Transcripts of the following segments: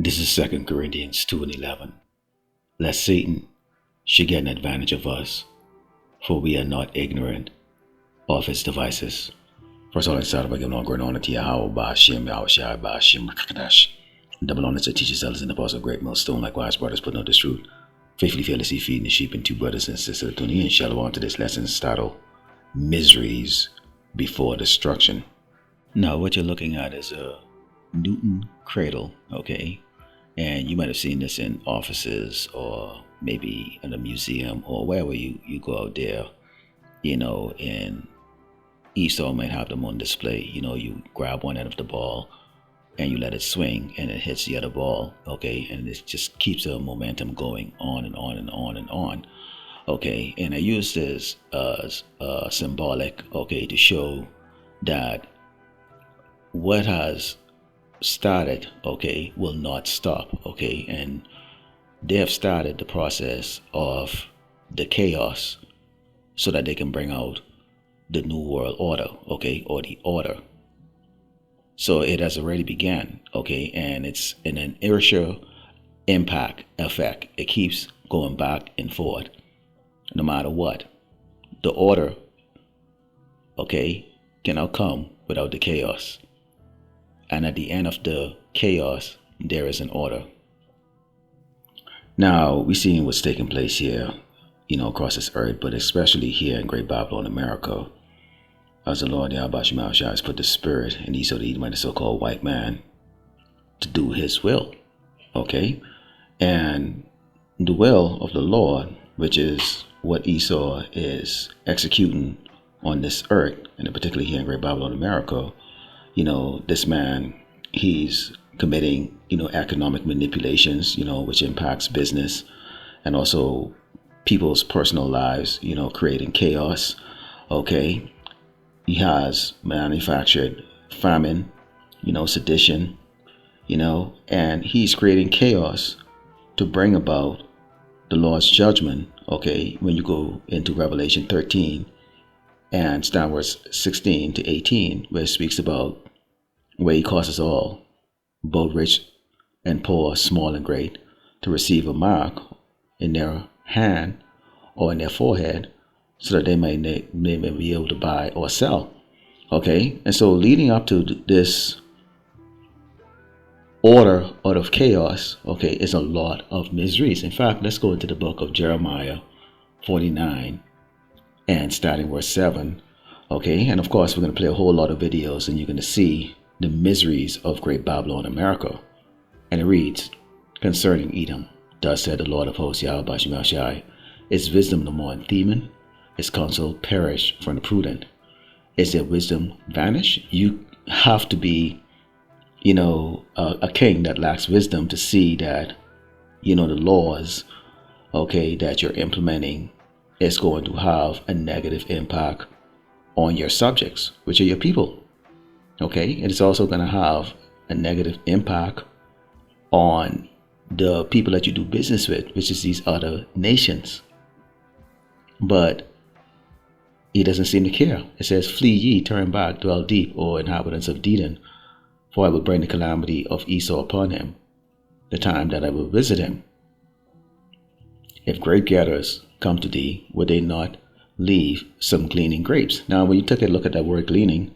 This is 2 Corinthians 2 and 11. Lest Satan should get an advantage of us, for we are not ignorant of his devices. First of all, I started by giving all great honor to Yahweh, Ba'ashim, Yahushai, Ba'ashim, Kadash. Double honor to teachers, elders, and the apostle of great millstone, likewise brothers putting out this truth. Faithfully, fearlessly feeding the sheep, and two brothers and sisters tuning in. Shalom to this lesson titled Miseries Before Destruction. Now, what you're looking at is a Newton cradle, okay? And you might have seen this in offices or maybe in a museum or wherever you go out there, and Esau might have them on display. You grab one end of the ball and you let it swing and it hits the other ball, okay? And it just keeps the momentum going on and on and on and on, okay? And I use this as symbolic, okay, to show that what has started, okay, will not stop, okay? And they have started the process of the chaos so that they can bring out the new world order, okay, or the order. So it has already begun, okay, and it's in an inertial impact effect. It keeps going back and forth no matter what. The order, okay, cannot come without the chaos. And at the end of the chaos, there is an order. Now, we're seeing what's taking place here, across this earth, but especially here in Great Babylon, America, as the Lord Yahweh has put the spirit in Esau the Edomite, the so-called white man, to do his will, okay? And the will of the Lord, which is what Esau is executing on this earth, and particularly here in Great Babylon, America, this man, he's committing, economic manipulations, which impacts business and also people's personal lives, creating chaos, okay? He has manufactured famine, sedition, and he's creating chaos to bring about the Lord's judgment, okay? When you go into Revelation 13 and start verse 16 to 18, where it speaks about where he causes all, both rich and poor, small and great, to receive a mark in their hand or in their forehead, so that they may be able to buy or sell, okay? And so leading up to this order out of chaos, okay, is a lot of miseries. In fact, let's go into the book of Jeremiah 49 and starting verse 7, okay? And of course, we're going to play a whole lot of videos and you're going to see the miseries of Great Babylon, America. And it reads, concerning Edom, thus said the Lord of hosts, Yahweh Shai, is wisdom no more in Theman? Is counsel perished from the prudent? Is their wisdom vanished? You have to be, a king that lacks wisdom to see that, the laws, okay, that you're implementing is going to have a negative impact on your subjects, which are your people. Okay, and it's also going to have a negative impact on the people that you do business with, which is these other nations. But he doesn't seem to care. It says, flee ye, turn back, dwell deep, O inhabitants of Dedan, for I will bring the calamity of Esau upon him, the time that I will visit him. If grape gatherers come to thee, would they not leave some gleaning grapes? Now, when you take a look at that word gleaning,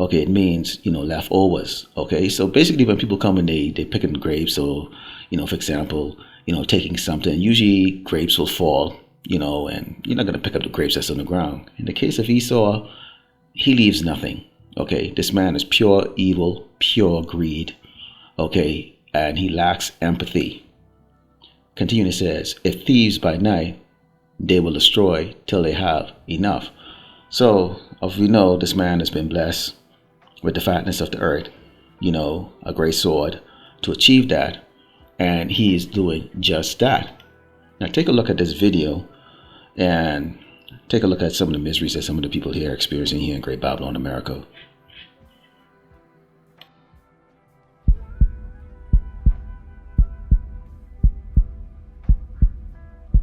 okay, it means, leftovers, okay? So basically when people come and they picking grapes or, for example, taking something, usually grapes will fall, and you're not going to pick up the grapes that's on the ground. In the case of Esau, he leaves nothing, okay? This man is pure evil, pure greed, okay? And he lacks empathy. Continuing, it says, if thieves by night, they will destroy till they have enough. So, as we know, this man has been blessed with the fatness of the earth, a great sword to achieve that, and he is doing just that. Now take a look at this video and take a look at some of the miseries that some of the people here are experiencing here in Great Babylon, America.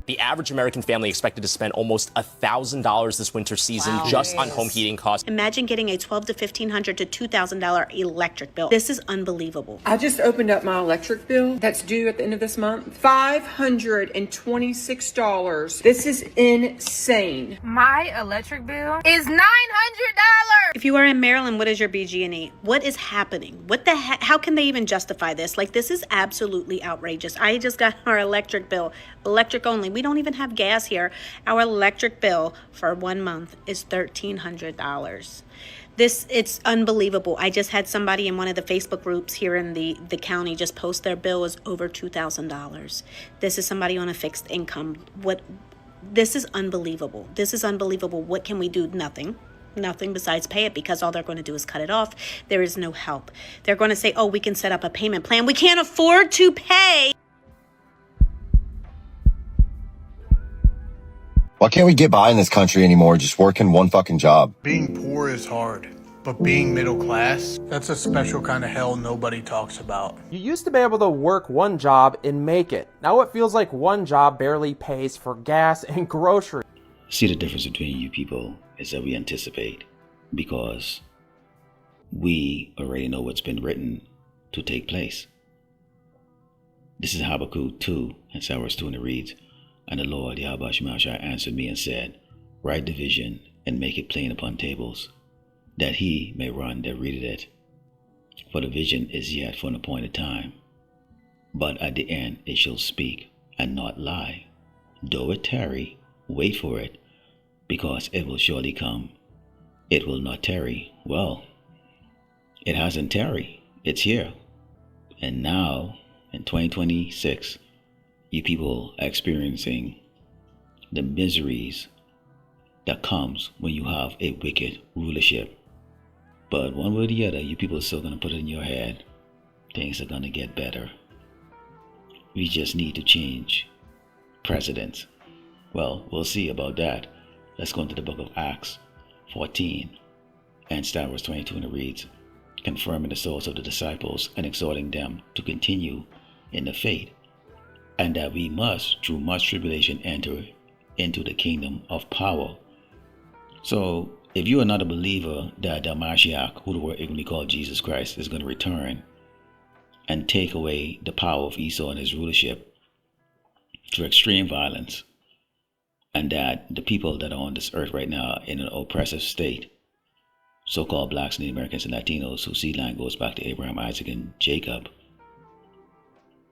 The average American family expected to spend almost $1,000 this winter season just on home heating costs. Imagine getting a $1,200 to $1,500 to $2,000 electric bill. This is unbelievable. I just opened up my electric bill that's due at the end of this month. $526. This is insane. My electric bill is $900. If you are in Maryland, what is your BG&E? What is happening? What the heck? How can they even justify this? Like, this is absolutely outrageous. I just got our electric bill, electric only. We don't even have gas here. Our electric bill for 1 month is $1,300. It's unbelievable. I just had somebody in one of the Facebook groups here in the county just post their bill is over $2,000. This is somebody on a fixed income. This is unbelievable. This is unbelievable. What can we do? Nothing besides pay it, because all they're going to do is cut it off. There is no help. They're going to say, oh, we can set up a payment plan. We can't afford to pay. Why can't we get by in this country anymore just working one fucking job? Being poor is hard, but being middle class, that's a special kind of hell nobody talks about. You used to be able to work one job and make it. Now it feels like one job barely pays for gas and groceries. See, the difference between you people is that we anticipate, because we already know what's been written to take place. This is Habakkuk 2 and verse 2, and it reads, "And the Lord Yahweh Shemashah answered me and said, Write the vision and make it plain upon tables, that he may run that readeth it. For the vision is yet for an appointed time, but at the end it shall speak and not lie. Though it tarry, wait for it, because it will surely come. It will not tarry." Well, it hasn't tarried. It's here. And now, in 2026, you people are experiencing the miseries that comes when you have a wicked rulership. But one way or the other, you people are still going to put it in your head, things are going to get better. We just need to change presidents. Well, we'll see about that. Let's go into the book of Acts 14 and start verse 22, and it reads, "Confirming the souls of the disciples and exhorting them to continue in the faith, and that we must, through much tribulation, enter into the kingdom of power." So, if you are not a believer that the Mashiach, who the word ignorantly called Jesus Christ, is going to return and take away the power of Esau and his rulership through extreme violence, and that the people that are on this earth right now in an oppressive state, so-called blacks, Native Americans, and Latinos, whose seed line goes back to Abraham, Isaac, and Jacob,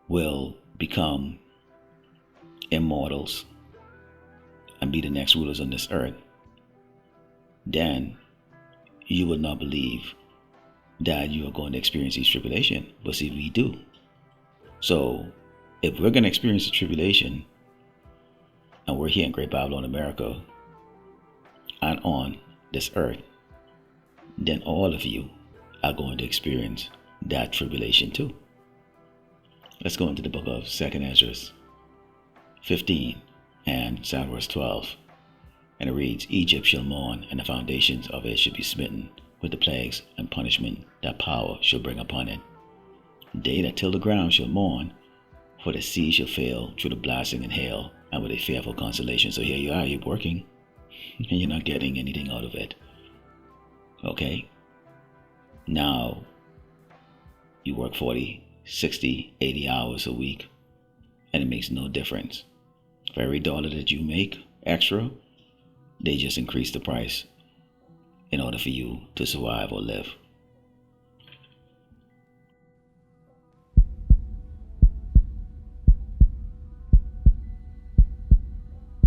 will become immortals and be the next rulers on this earth, then you will not believe that you are going to experience these tribulation. But see, we do. So if we're going to experience the tribulation, and we're here in Great Babylon, America, and on this earth, then all of you are going to experience that tribulation too. Let's go into the book of 2nd Ezra 15 and verse 12. And it reads, "Egypt shall mourn, and the foundations of it shall be smitten with the plagues and punishment that power shall bring upon it. They that till the ground shall mourn, for the sea shall fail through the blasting and hail, and with a fearful consolation." So here you are, you're working, and you're not getting anything out of it. Okay? Now, you work 40, 60, 80 hours a week, and it makes no difference. For every dollar that you make extra, they just increase the price in order for you to survive or live.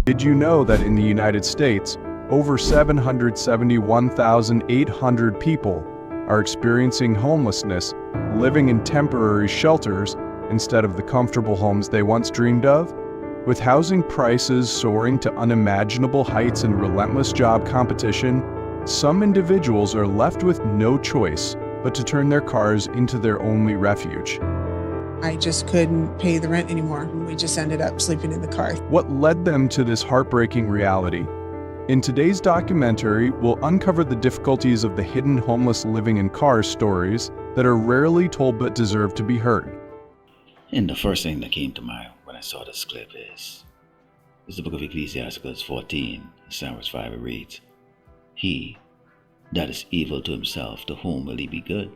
Did you know that in the United States, over 771,800 people are experiencing homelessness, living in temporary shelters instead of the comfortable homes they once dreamed of? With housing prices soaring to unimaginable heights and relentless job competition, some individuals are left with no choice but to turn their cars into their only refuge. I just couldn't pay the rent anymore. We just ended up sleeping in the car. What led them to this heartbreaking reality? In today's documentary, we'll uncover the difficulties of the hidden homeless living in cars stories that are rarely told but deserve to be heard. And the first thing that came to mind when I saw this clip is, It's the book of Ecclesiastes 14, verse 5. It reads, He that is evil to himself, to whom will he be good?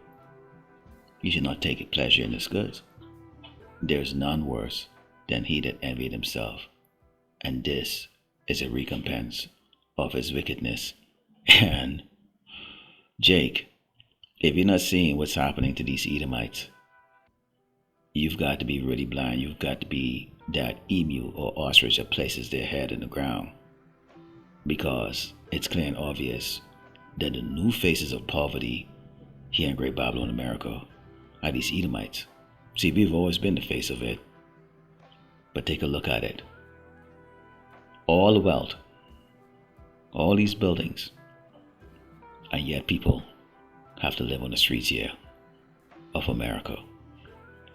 You should not take pleasure in his goods. There is none worse than he that envied himself, and this is a recompense of his wickedness. And Jake, if you're not seeing what's happening to these Edomites, you've got to be really blind. You've got to be that emu or ostrich that places their head in the ground, because it's clear and obvious that the new faces of poverty here in Great Babylon, America, are these Edomites. See, we've always been the face of it, but take a look at it. All the wealth, all these buildings, and yet people have to live on the streets here of America.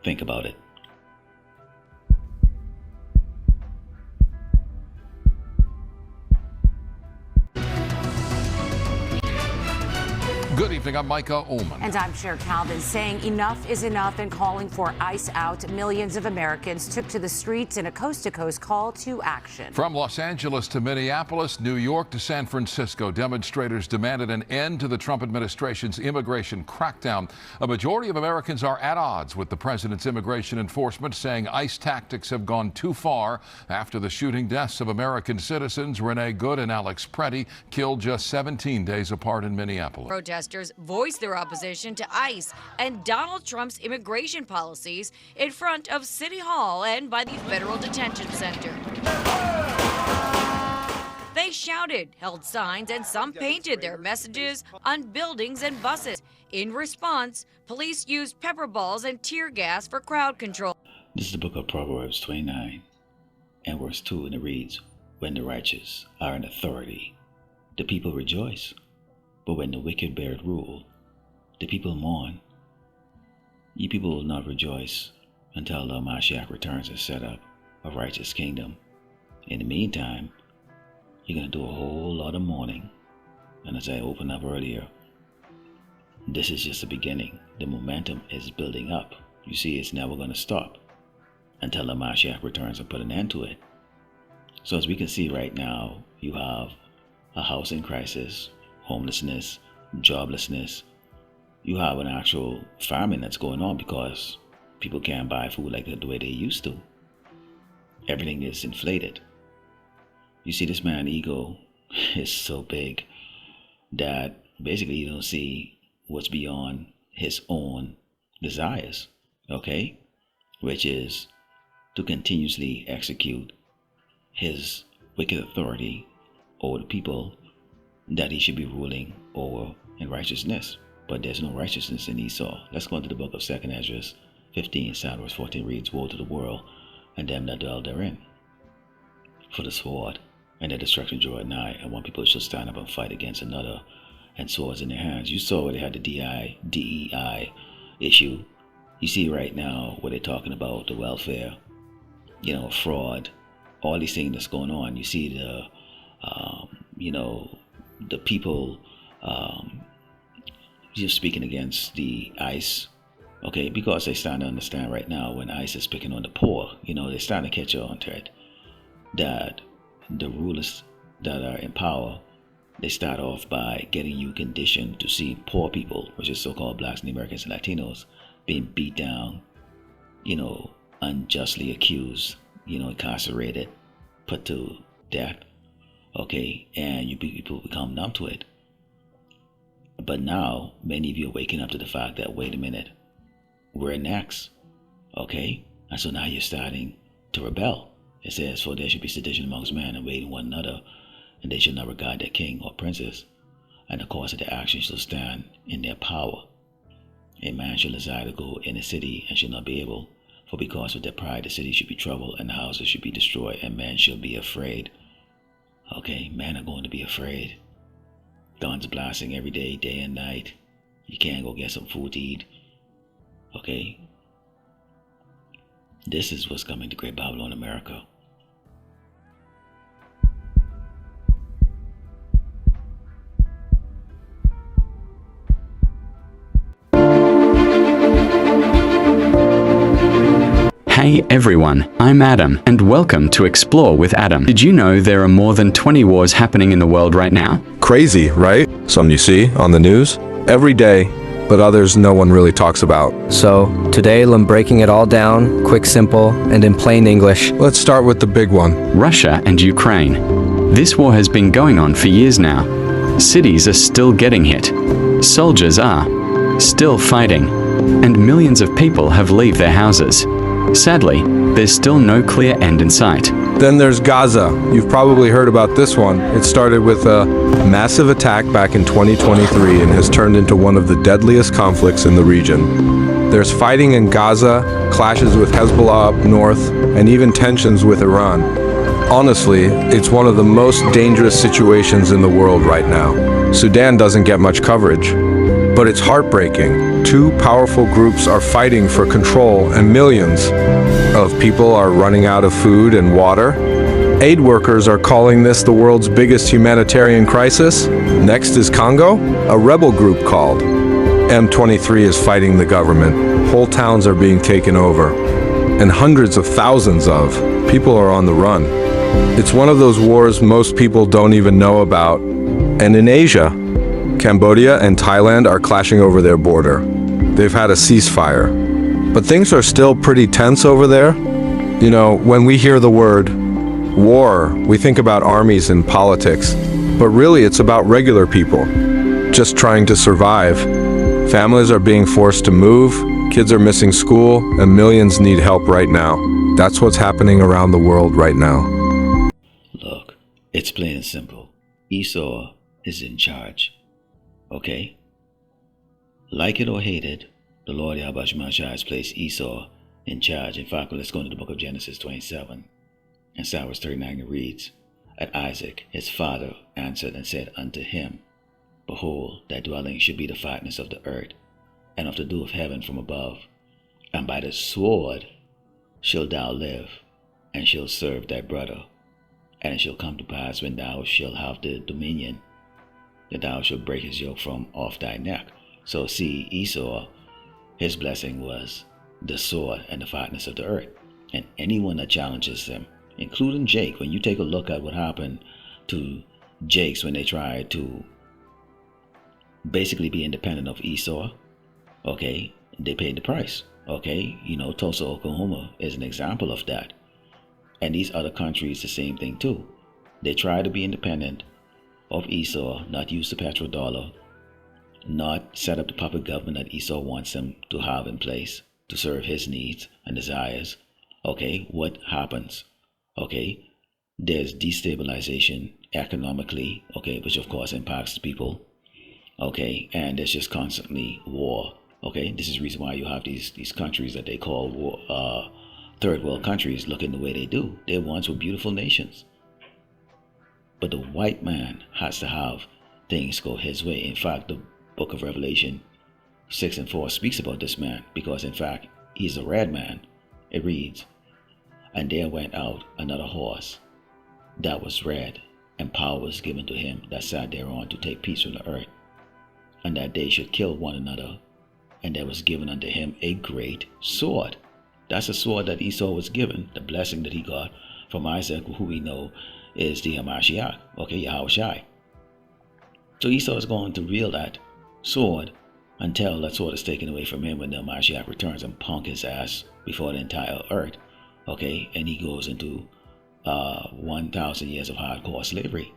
Think about it. Good evening, I'm Micah Ullman. And I'm Cher Calvin, saying enough is enough and calling for ICE out. Millions of Americans took to the streets in a coast-to-coast call to action. From Los Angeles to Minneapolis, New York to San Francisco, demonstrators demanded an end to the Trump administration's immigration crackdown. A majority of Americans are at odds with the president's immigration enforcement, saying ICE tactics have gone too far after the shooting deaths of American citizens Renee Good and Alex Preddy, killed just 17 days apart in Minneapolis. Protesters voiced their opposition to ICE and Donald Trump's immigration policies in front of City Hall and by the Federal Detention Center. They shouted, held signs, and some painted their messages on buildings and buses. In response, police used pepper balls and tear gas for crowd control. This is the book of Proverbs 29 and verse 2, and it reads, When the righteous are in authority, the people rejoice. But when the wicked bear rule, the people mourn. Ye people will not rejoice until the Mashiach returns and set up a righteous kingdom. In the meantime, you're going to do a whole lot of mourning. And as I opened up earlier, this is just the beginning. The momentum is building up. You see, it's never going to stop until the Mashiach returns and put an end to it. So as we can see right now, you have a housing crisis, homelessness, joblessness. You have an actual famine that's going on because people can't buy food like the way they used to. Everything is inflated. You see, this man's ego is so big that basically you don't see what's beyond his own desires, okay? Which is to continuously execute his wicked authority over the people that he should be ruling over in righteousness. But there's no righteousness in Esau. Let's go into the book of 2 Ezra 15, verse 14 reads, Woe to the world and them that dwell therein, for the sword and their destruction draweth nigh, and one people shall stand up and fight against another, and swords in their hands. You saw where they had the DEI issue. You see right now where they're talking about the welfare, fraud, all these things that's going on. You see the people just speaking against the ICE, okay, because they starting to understand right now when ICE is picking on the poor, they're starting to catch on to it, that the rulers that are in power, they start off by getting you conditioned to see poor people, which is so-called blacks and Americans and Latinos, being beat down, unjustly accused, incarcerated, put to death, okay, and people become numb to it. But now, many of you are waking up to the fact that, wait a minute, we're next, okay? And so now you're starting to rebel. It says, For there should be sedition amongst men, and waiting one another, and they shall not regard their king or princess, and the cause of their actions shall stand in their power. A man shall desire to go in a city, and shall not be able, for because of their pride the city should be troubled, and the houses should be destroyed, and men shall be afraid. Okay, men are going to be afraid. Guns blasting every day, day and night. You can't go get some food to eat. Okay? This is what's coming to Great Babylon, America. Hey everyone, I'm Adam, and welcome to Explore with Adam. Did you know there are more than 20 wars happening in the world right now? Crazy, right? Some you see on the news every day, but others no one really talks about. So, today I'm breaking it all down, quick, simple, and in plain English. Let's start with the big one. Russia and Ukraine. This war has been going on for years now. Cities are still getting hit. Soldiers are still fighting. And millions of people have left their houses. Sadly, there's still no clear end in sight. Then there's Gaza. You've probably heard about this one. It started with a massive attack back in 2023 and has turned into one of the deadliest conflicts in the region. There's fighting in Gaza, clashes with Hezbollah up north, and even tensions with Iran. Honestly, it's one of the most dangerous situations in the world right now. Sudan doesn't get much coverage, but it's heartbreaking. Two powerful groups are fighting for control, and millions of people are running out of food and water. Aid workers are calling this the world's biggest humanitarian crisis. Next is Congo. A rebel group called M23 is fighting the government. Whole towns are being taken over, and hundreds of thousands of people are on the run. It's one of those wars most people don't even know about. And in Asia, Cambodia and Thailand are clashing over their border. They've had a ceasefire, but things are still pretty tense over there. You know, when we hear the word war, we think about armies and politics, but really it's about regular people just trying to survive. Families are being forced to move, kids are missing school, and millions need help right now. That's what's happening around the world right now. Look, it's plain and simple. Esau is in charge. Okay? Like it or hate it, the Lord Yahweh Shemashah has placed Esau in charge. In fact, let's go into the book of Genesis 27. And Psalm 39 it reads, "And Isaac, his father, answered and said unto him, Behold, thy dwelling should be the fatness of the earth, and of the dew of heaven from above. And by the sword shalt thou live, and shalt serve thy brother. And it shall come to pass, when thou shalt have the dominion, that thou shalt break his yoke from off thy neck." So see, Esau, his blessing was the sword and the fatness of the earth. And anyone that challenges him, including Jake, when you take a look at what happened to Jake's when they tried to basically be independent of Esau, okay, they paid the price. Okay, you know, Tulsa, Oklahoma is an example of that. And these other countries, the same thing too. They try to be independent of Esau, not use the petrodollar, not set up the puppet government that Esau wants them to have in place to serve his needs and desires. Okay, what happens? Okay, there's destabilization economically, okay, which of course impacts the people. Okay, and there's just constantly war. Okay, this is the reason why you have these countries that they call war, third world countries looking the way they do. They once were beautiful nations. But the white man has to have things go his way. In fact, the book of Revelation 6 and 4 speaks about this man, because in fact, he's a red man. It reads, "And there went out another horse that was red, and power was given to him that sat thereon to take peace from the earth, and that they should kill one another. And there was given unto him a great sword." That's a sword that Esau was given, the blessing that he got from Isaac, who we know is the Hamashiach, okay, Yahushai. So Esau is going to wield that sword until that sword is taken away from him when the Hamashiach returns and punk his ass before the entire earth, okay, and he goes into 1,000 years of hardcore slavery.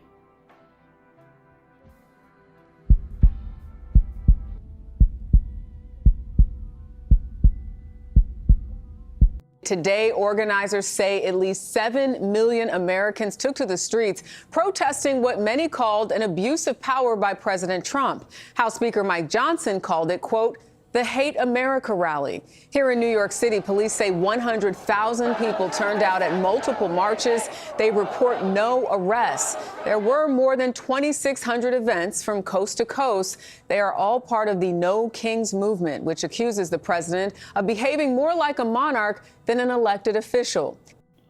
Today, organizers say at least 7 million Americans took to the streets protesting what many called an abuse of power by President Trump. House Speaker Mike Johnson called it, quote, the Hate America rally. Here in New York City, police say 100,000 people turned out at multiple marches. They report no arrests. There were more than 2,600 events from coast to coast. They are all part of the No Kings movement, which accuses the president of behaving more like a monarch than an elected official.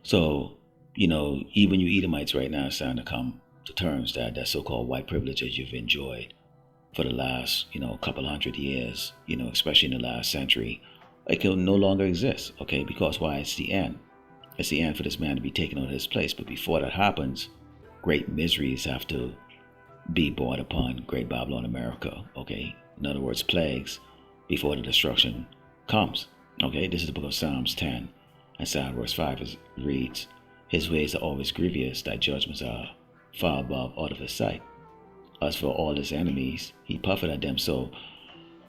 So, you know, even you Edomites right now are starting to come to terms that so-called white privilege that you've enjoyed for the last, couple hundred years, especially in the last century, it can no longer exist, okay? Because why? It's the end. It's the end for this man to be taken out of his place. But before that happens, great miseries have to be brought upon Great Babylon America, okay? In other words, plagues before the destruction comes, okay? This is the book of Psalms 10, and Psalm verse 5 reads, His ways are always grievous, thy judgments are far above out of his sight. As for all his enemies, he puffeth at them. So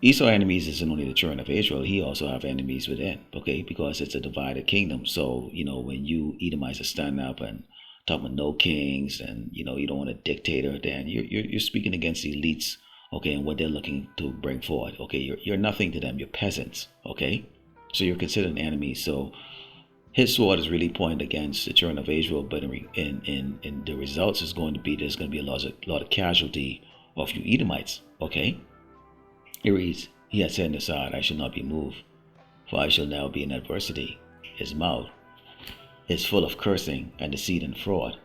Esau enemies isn't only the children of Israel, he also have enemies within, okay? Because it's a divided kingdom. So, when you Edomites are standing up and talking about no kings and, you don't want a dictator, then you're speaking against the elites, okay, and what they're looking to bring forward, okay? You're nothing to them, you're peasants, okay? So you're considered an enemy. So his sword is really pointed against the children of Israel, but in the results is going to be, there's going to be a lot of casualty of you Edomites, okay? It reads, He has said in his heart, I shall not be moved, for I shall now be in adversity. His mouth is full of cursing and deceit and fraud.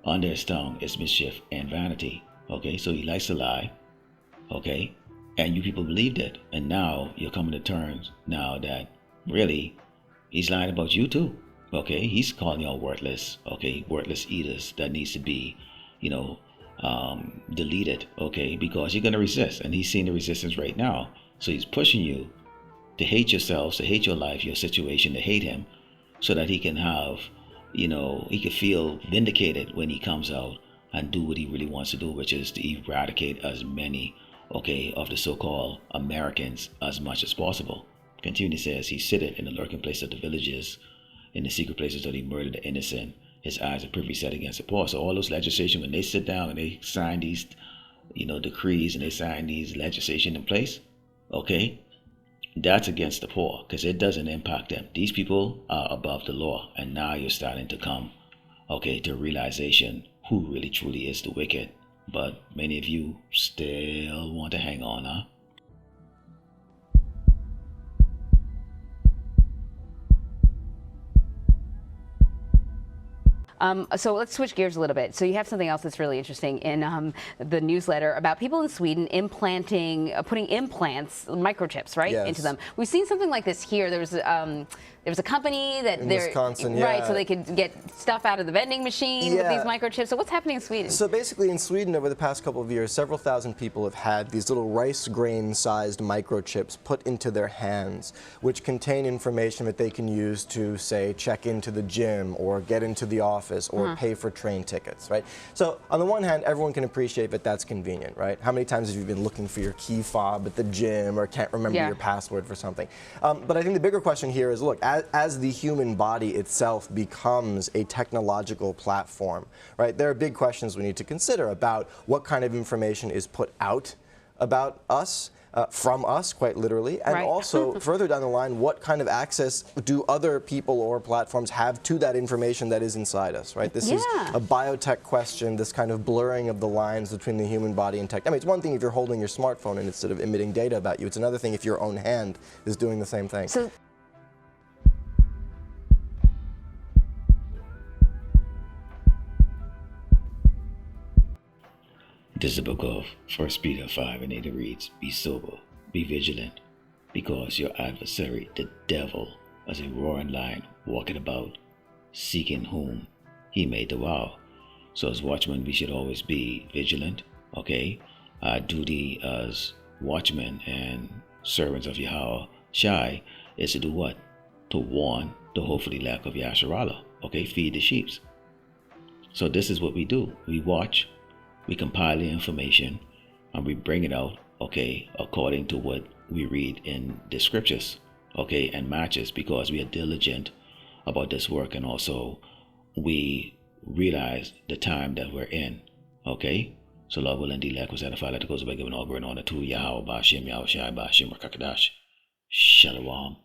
Under his tongue is mischief and vanity. Okay, so he likes to lie. Okay, and you people believed it. And now you're coming to terms now that really he's lying about you too. Okay, he's calling y'all worthless. Okay, worthless eaters that needs to be, deleted, okay, because you're going to resist, and he's seeing the resistance right now. So he's pushing you to hate yourselves, to hate your life, your situation, to hate him, so that he can have, he can feel vindicated when he comes out and do what he really wants to do, which is to eradicate as many, okay, of the so-called Americans as much as possible. Continually says, he sitteth in the lurking place of the villages, in the secret places that he murdered the innocent. His eyes are privy set against the poor. So all those legislation, when they sit down and they sign these, decrees, and they sign these legislation in place, okay, that's against the poor because it doesn't impact them. These people are above the law, and now you're starting to come, okay, to realization who really truly is the wicked. But many of you still want to hang on, huh? So let's switch gears a little bit. So you have something else that's really interesting in the newsletter about people in Sweden putting implants, microchips, right, into them. We've seen something like this here. There was a company that in Wisconsin, right, so they could get stuff out of the vending machine with these microchips. So what's happening in Sweden? So basically in Sweden over the past couple of years, several thousand people have had these little rice grain sized microchips put into their hands, which contain information that they can use to, say, check into the gym or get into the office or pay for train tickets, right? So on the one hand, everyone can appreciate that that's convenient, right? How many times have you been looking for your key fob at the gym or can't remember your password for something? But I think the bigger question here is, look, as the human body itself becomes a technological platform, right, there are big questions we need to consider about what kind of information is put out about us, from us, quite literally, and also further down the line, what kind of access do other people or platforms have to that information that is inside us, right? This is a biotech question, this kind of blurring of the lines between the human body and tech. I mean, it's one thing if you're holding your smartphone and it's sort of emitting data about you. It's another thing if your own hand is doing the same thing. So This is the book of 1 Peter 5 and 8. It reads, Be sober, be vigilant, because your adversary, the devil, as a roaring lion, walking about, seeking whom he may devour. So as watchmen, we should always be vigilant, okay? Our duty as watchmen and servants of Yahweh Shai is to do what? To warn the hopefully lack of Yasharallah, okay? Feed the sheep. So this is what we do. We watch. We compile the information and we bring it out, okay, according to what we read in the scriptures, okay, and matches, because we are diligent about this work, and also we realize the time that we're in, okay? So Lord will indeed lack was edified, let it goes by giving all glory and honor to Yahweh, Ba'ashem, Yahweh Shai, Ba'ashem, Rakakadash, Shalom.